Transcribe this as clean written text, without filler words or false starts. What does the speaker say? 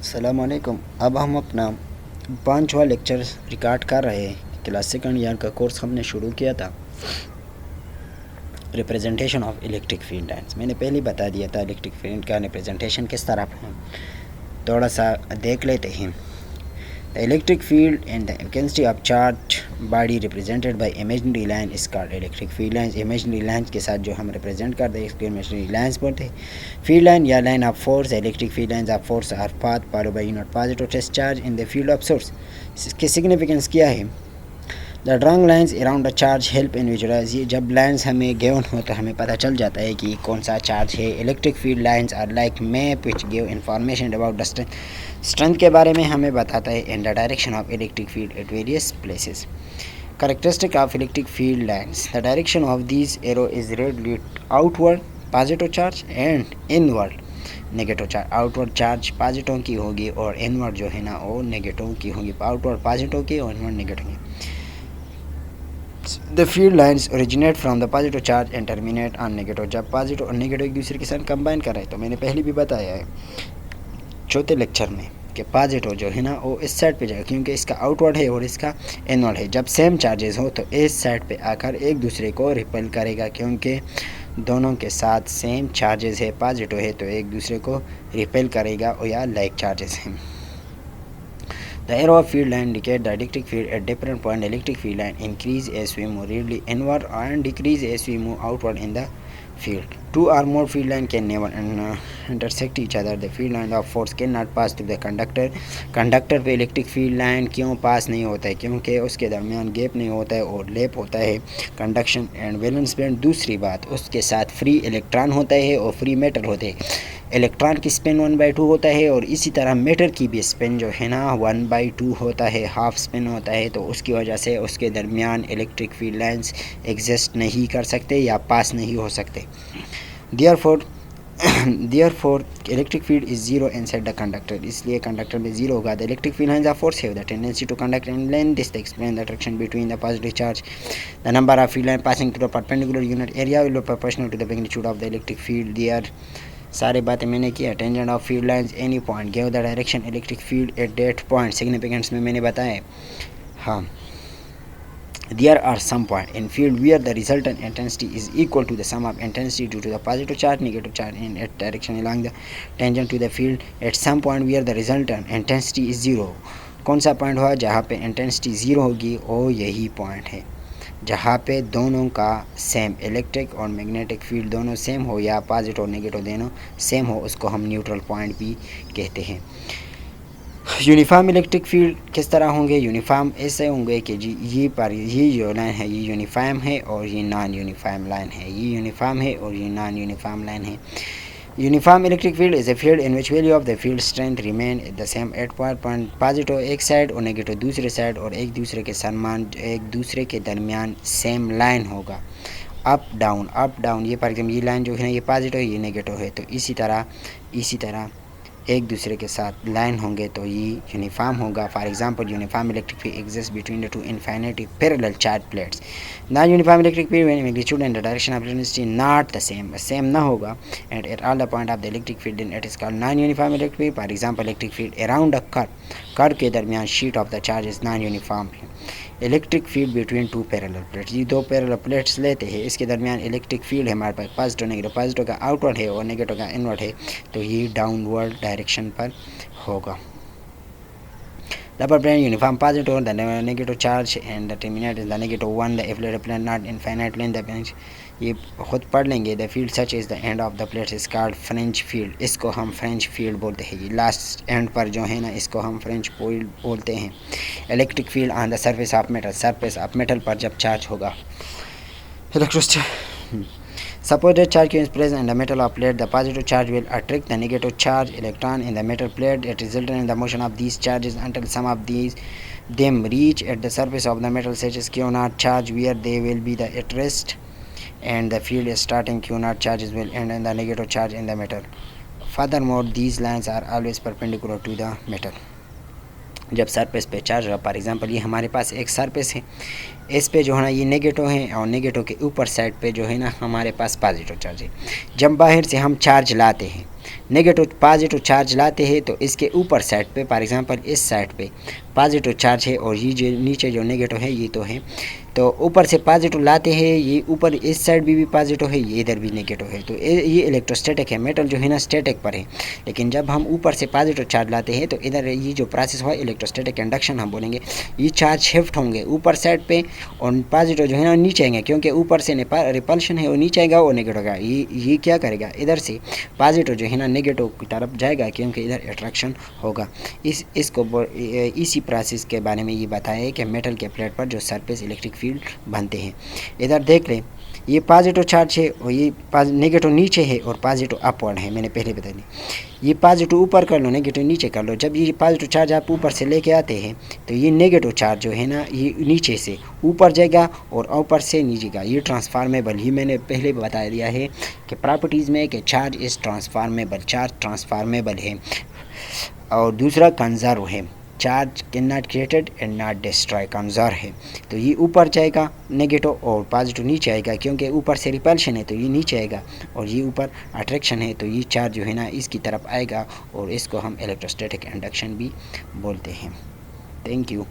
अस्सलामुअलैकुम। अब हम अपना 5वां लेक्चर रिकॉर्ड कर रहे हैं। क्लास सेकंड ईयर का कोर्स हमने शुरू किया था representation of electric field lines. मैंने पहले ही बता दिया था इलेक्ट्रिक फील्ड का रिप्रेजेंटेशन किस तरह है। थोड़ा सा देख लेते हैं। The electric field and the intensity of charge body represented by imaginary line is called electric field lines. Imaginary lines के साथ जो हम रिप्रेजेंट करते हैं इसको इमेजिनरी लाइन्स बोलते हैं। फील्ड लाइन या line of force, electric field lines of force are path follow by unit positive test charge in the field of source. इसकी सिग्निफिकेंस क्या है? The drawing lines around the charge help in visualize. ये जब lines हमें given हो तो हमें पता चल जाता है कि कौन सा चार्ज है। Electric field lines are like map which give information about the strength के बारे में हमें बताता है in the direction of electric field at various places. Characteristic of electric field lines: the direction of these arrow is radially outward positive charge and inward negative charge. Outward charge positive की होगी और inward जो है ना वो negative की होगी। Outward positive की और इनवर्ड नेगेटिव की। The field lines originate from the positive charge and terminate on negative. जब पॉजिटिव और नेगेटिव एक दूसरे के साथ कंबाइन कर रहे हैं तो मैंने पहले भी बताया है चौथे लेक्चर में कि पॉजिटिव जो है ना वो इस साइड पे जाएगा क्योंकि इसका आउटवर्ड है और इसका इनवर्ड है। जब सेम चार्जेस हो तो इस साइड पे आकर एक दूसरे को रिपेल करेगा क्योंकि दोनों के साथ सेम चार्जेस है। पॉजिटिव है तो एक दूसरे को रिपेल करेगा और या लाइक चार्जेस हैं। The arrow of field line indicate the electric field at different point. Electric field line increase as we move radially inward and decrease as we move outward in the field. Two or more field line can never intersect each other. The field line of force cannot pass through the conductor. Conductor पे electric field line क्यों पास नहीं होता है? क्योंकि उसके दरमियान gap नहीं होता है और लेप होता है कंडक्शन एंड वैलेंस बैंड। दूसरी बात उसके साथ फ्री इलेक्ट्रॉन होता है और फ्री मैटर होते हैं। इलेक्ट्रॉन की स्पिन 1/2 होता है और इसी तरह मैटर की भी स्पिन जो है ना 1/2 होता है, हाफ स्पिन होता है। तो उसकी वजह से उसके दरमियान इलेक्ट्रिक फील्ड लाइंस एग्जिस्ट नहीं कर सकते या पास नहीं हो सकते। Therefore electric field is zero inside the conductor. इसलिए कंडक्टर में जीरो होगा। The electric field lines of force have the tendency to conduct in length. This explains the attraction between the positive charge. The number of field lines passing through a perpendicular unit area will be proportional to the magnitude of the electric field. There सारे बातें मैंने किया। Tangent of field lines any point give the direction electric field at that point. Significance में मैंने बताया। हाँ, there are some point in field where the resultant intensity is equal to the sum of intensity due to the positive charge negative charge in its direction along the tangent to the field at some point where the resultant intensity is zero। कौन सा point हुआ जहाँ पे intensity zero होगी? वो यही point है जहाँ पे दोनों का सेम इलेक्ट्रिक और मैग्नेटिक फील्ड दोनों सेम हो या पॉजिटिव और नेगेटिव दोनों सेम हो, उसको हम न्यूट्रल पॉइंट भी कहते हैं। यूनिफॉर्म इलेक्ट्रिक फील्ड किस तरह होंगे? यूनिफॉर्म ऐसे होंगे कि जी ये जो लाइन है ये यूनिफॉर्म है और ये नॉन यूनिफॉर्म लाइन है। ये यूनिफॉर्म है और ये नॉन यूनिफॉर्म लाइन है। Uniform electric field is a field in which value of the field strength remain the same at point positive एक साइड और नेगेटिव दूसरे साइड और एक दूसरे के समान एक दूसरे के दरमियान सेम लाइन होगा। अप डाउन ये फॉर एग्जाम्पल ये लाइन जो है ना ये पॉजिटिव है ये नेगेटिव है। तो इसी तरह एक दूसरे के साथ लाइन होंगे तो ये यूनिफॉर्म होगा। For example uniform electric field exist between the two infinity parallel charge plates. Non uniform electric field when magnitude and the direction of electricity not the same ना होगा and at all the point of the electric field in it is called non uniform electric field. For example electric field around a curve के दरमियान sheet of the charge is non uniform. Electric field between two parallel plates, ये दो parallel plates लेते हैं इसके दरमियान electric field है हमारे पास पॉजिटिव नेगेटिव। पॉजिटिव का आउटवर्ड है और नेगेटिव का इनवर्ड है तो ये डाउनवर्ड डायरेक्शन पर होगा। Rubber plane uniform positive the negative charge and the terminate is the -1 the inflated plane not infinite length the bench. ये खुद पढ़ लेंगे। The field such is the end of the plates is called french field. इसको हम French field बोलते हैं। ये last and पर जो है ना इसको हम फ्रेंच फील्ड बोलते हैं। Electric field on the surface of metal पर जब चार्ज होगा electricity. Suppose that charge Q is present in the metal of plate. The positive charge will attract the negative charge electron in the metal plate. It results in the motion of these charges until some of them reach at the surface of the metal such as Q naught charge where they will be at rest, and the field is starting. Q naught charges will end in the negative charge in the metal. Furthermore, these lines are always perpendicular to the metal. जब surface पे charge होगा, for example ये हमारे पास एक surface है, इस पे जो है ना ये नेगेटिव है और नेगेटिव के ऊपर साइड पे जो है ना हमारे पास पॉजिटिव चार्ज है। जब बाहर से हम चार्ज लाते हैं, नेगेटिव पॉजिटिव चार्ज लाते हैं, तो इसके ऊपर साइड पे फॉर एग्जांपल इस साइड पे पॉजिटिव चार्ज है और ये जो नीचे जो नेगेटिव है ये तो है, तो ऊपर से पॉजिटिव लाते हैं, ये ऊपर इस साइड भी पॉजिटिव है, ये इधर भी नेगेटिव है, तो ये इलेक्ट्रोस्टैटिक है। मेटल जो है ना स्टैटिक पर है, लेकिन जब हम ऊपर से पॉजिटिव चार्ज लाते हैं तो इधर ये जो प्रोसेस हुआ इलेक्ट्रोस्टैटिक इंडक्शन हम बोलेंगे, ये चार्ज शिफ्ट होंगे ऊपर साइड पे और पॉजिटिव जो है ना नीचे आएंगे, क्योंकि ऊपर से रिपल्शन है वो नीचे आएगा और नेगेटिव होगा। ये क्या करेगा, इधर से पॉजिटिव जो है ना नेगेटिव की तरफ जाएगा, क्योंकि इधर अट्रैक्शन होगा। इसी प्रोसेस के बारे में ये बताया है कि मेटल के प्लेट पर जो सरफेस इलेक्ट्रिक फील्ड बनते हैं। इधर देख लें, ये पॉजिटिव चार्ज है और ये नेगेटिव नीचे है और पॉजिटिव अपवर्ड है, मैंने पहले बता दी। ये पॉजिटिव ऊपर कर लो, नेगेटिव नीचे कर लो। जब ये पॉजिटिव चार्ज आप ऊपर से लेके आते हैं तो ये नेगेटिव चार्ज जो है ना ये नीचे से ऊपर जाएगा और ऊपर से नीचे का। ये ट्रांसफार्मेबल, ही मैंने पहले बता दिया है कि प्रॉपर्टीज़ में कि चार्ज इज़ ट्रांसफार्मेबल, चार्ज ट्रांसफार्मेबल है। और दूसरा कंजर्व है, charge can not created and not destroy, conserve है। तो ये ऊपर जाएगा नेगेटिव और पॉजिटिव नीचे आएगा, क्योंकि ऊपर से रिपल्शन है तो ये नीचे आएगा और ये ऊपर अट्रैक्शन है, तो ये चार्ज जो है ना इसकी तरफ आएगा और इसको हम इलेक्ट्रोस्टैटिक इंडक्शन भी बोलते हैं। Thank you.